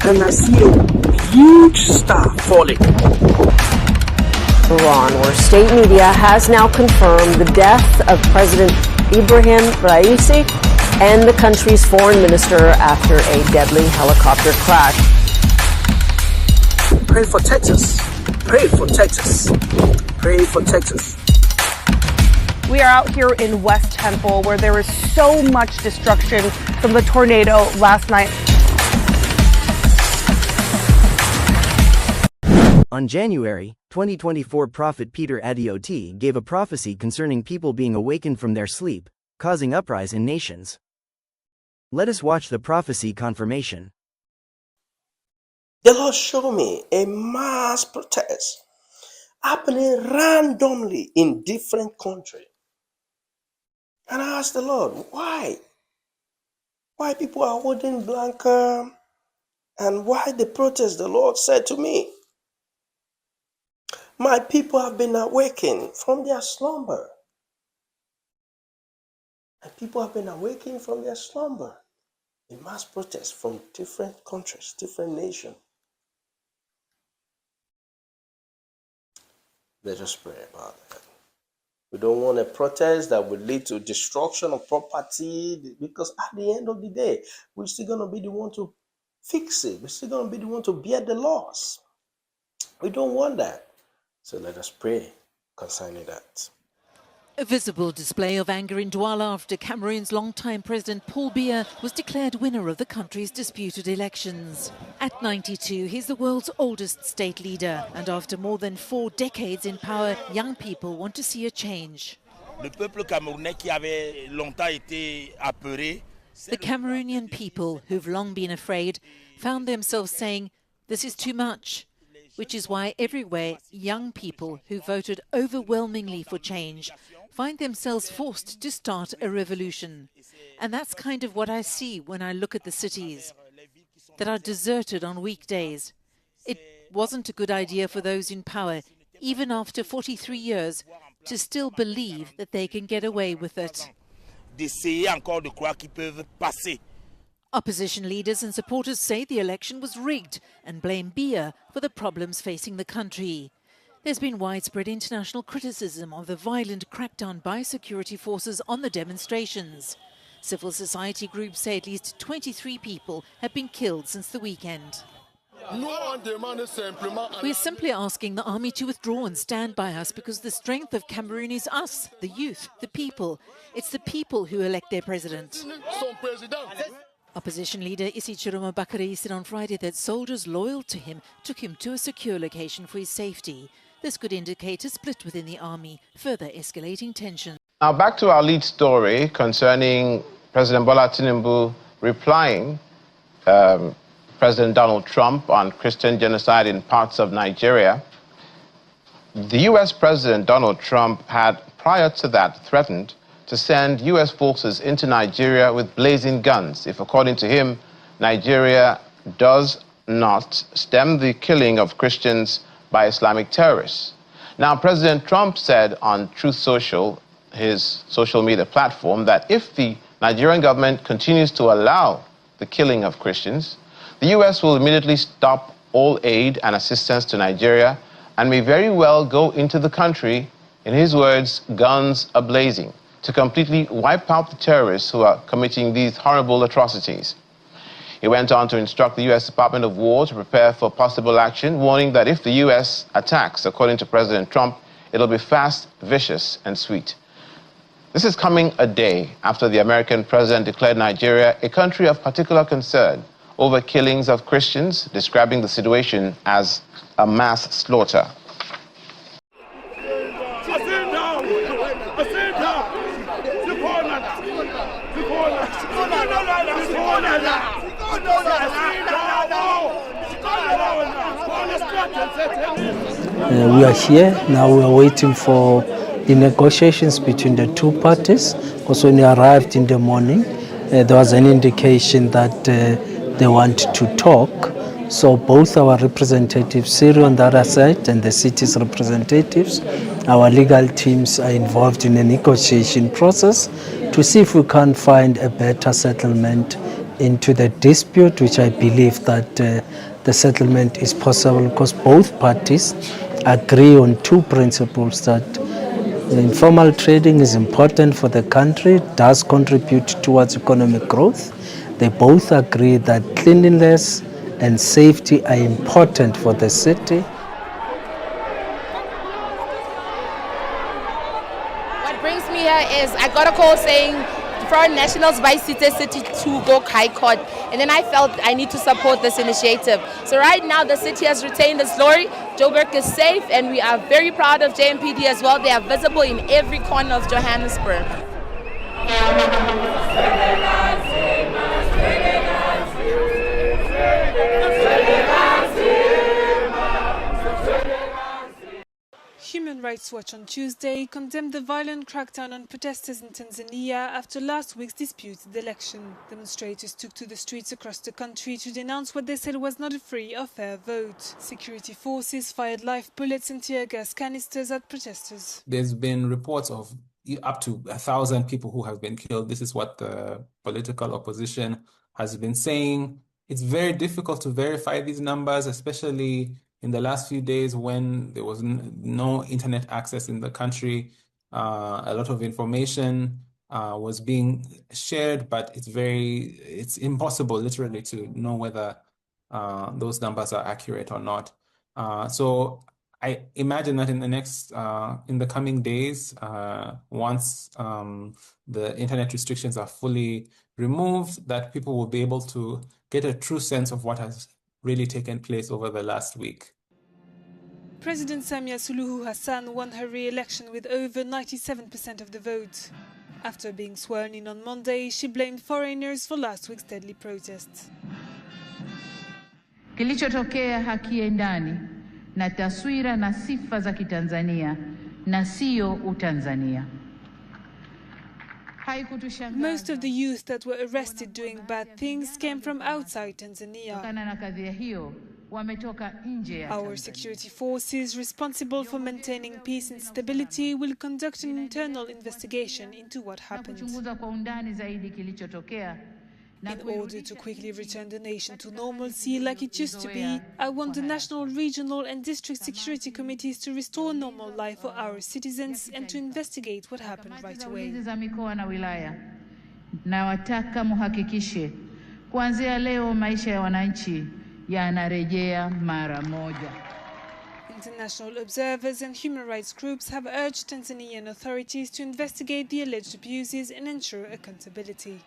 and I see a huge star falling. Iran, where state media has now confirmed the death of President Ibrahim Raisi and the country's foreign minister after a deadly helicopter crash. Pray for Texas. Pray for Texas. Pray for Texas. We are out here in West Temple, where there was so much destruction from the tornado last night. On January 2024, Prophet Peter Adeoti gave a prophecy concerning people being awakened from their sleep, causing uprising in nations. Let us watch the prophecy confirmation. The Lord showed me a mass protest happening randomly in different countries. And I asked the Lord, why? Why people are holding blanket and why the protest? The Lord said to me, my people have been awakened from their slumber. And people have been awakened from their slumber. A mass protest from different countries, different nations. Let us pray about that. We don't want a protest that will lead to destruction of property, because at the end of the day, we're still going to be the one to fix it. We're still going to be the one to bear the loss. We don't want that. So let us pray concerning that. A visible display of anger in Douala after Cameroon's longtime president Paul Biya was declared winner of the country's disputed elections. At 92, he's the world's oldest state leader, and after more than 4 decades in power, young people want to see a change. The Cameroonian people, who've long been afraid, found themselves saying, "This is too much," which is why everywhere young people who voted overwhelmingly for change find themselves forced to start a revolution. And that's kind of what I see when I look at the cities that are deserted on weekdays. It wasn't a good idea for those in power, even after 43 years, to still believe that they can get away with it. Opposition leaders and supporters say the election was rigged and blame Biya for the problems facing the country. There's been widespread international criticism of the violent crackdown by security forces on the demonstrations. Civil society groups say at least 23 people have been killed since the weekend. We're simply asking the army to withdraw and stand by us, because the strength of Cameroon is us, the youth, the people. It's the people who elect their president. Opposition leader Isi Chiroma Bakari said on Friday that soldiers loyal to him took him to a secure location for his safety. This could indicate a split within the army, further escalating tension. Now back to our lead story concerning President Bola Tinubu replying President Donald Trump on Christian genocide in parts of Nigeria. The U.S. President Donald Trump had, prior to that, threatened to send U.S. forces into Nigeria with blazing guns if, according to him, Nigeria does not stem the killing of Christians by Islamic terrorists. Now, President Trump said on Truth Social, his social media platform, that if the Nigerian government continues to allow the killing of Christians, the U.S. will immediately stop all aid and assistance to Nigeria and may very well go into the country, in his words, guns a-blazing, to completely wipe out the terrorists who are committing these horrible atrocities. He went on to instruct the U.S. Department of War to prepare for possible action, warning that if the U.S. attacks, according to President Trump, it'll be fast, vicious, and sweet. This is coming a day after the American president declared Nigeria a country of particular concern over killings of Christians, describing the situation as a mass slaughter. We are here now. We are waiting for the negotiations between the two parties. Because when we arrived in the morning, there was an indication that they want to talk. So both our representatives, Syria on the other side and the city's representatives, our legal teams are involved in a negotiation process to see if we can find a better settlement into the dispute, which I believe that the settlement is possible because both parties agree on two principles: that informal trading is important for the country, does contribute towards economic growth. They both agree that cleanliness and safety are important for the city. What brings me here is I got a call saying foreign nationals by City to go High Court, and then I felt I need to support this initiative. So right now the city has retained its glory. Joberg is safe, and we are very proud of JMPD as well. They are visible in every corner of Johannesburg. Human Rights Watch on Tuesday condemned the violent crackdown on protesters in Tanzania after last week's disputed election. Demonstrators took to the streets across the country to denounce what they said was not a free or fair vote. Security forces fired live bullets and tear gas canisters at protesters. There's been reports of up to 1,000 people who have been killed. This is what the political opposition has been saying. It's very difficult to verify these numbers, especially in the last few days when there was no internet access in the country. A lot of information was being shared, but it's impossible literally to know whether those numbers are accurate or not. So I imagine that in the coming days, once the internet restrictions are fully removed, that people will be able to get a true sense of what has really taken place over the last week. President Samia Suluhu Hassan won her re-election with over 97% of the vote. After being sworn in on Monday, she blamed foreigners for last week's deadly protests. Kilichotokea hakiendani na taswira na sifa za Kitanzania na sio Utanzania. Most of the youth that were arrested doing bad things came from outside Tanzania. Our security forces responsible for maintaining peace and stability will conduct an internal investigation into what happened. In order to quickly return the nation to normalcy like it used to be, I want the national, regional and district security committees to restore normal life for our citizens and to investigate what happened right away. Nawataka muhakikishe kuanzia leo maisha ya wananchi yanarejea mara moja. International observers and human rights groups have urged Tanzanian authorities to investigate the alleged abuses and ensure accountability.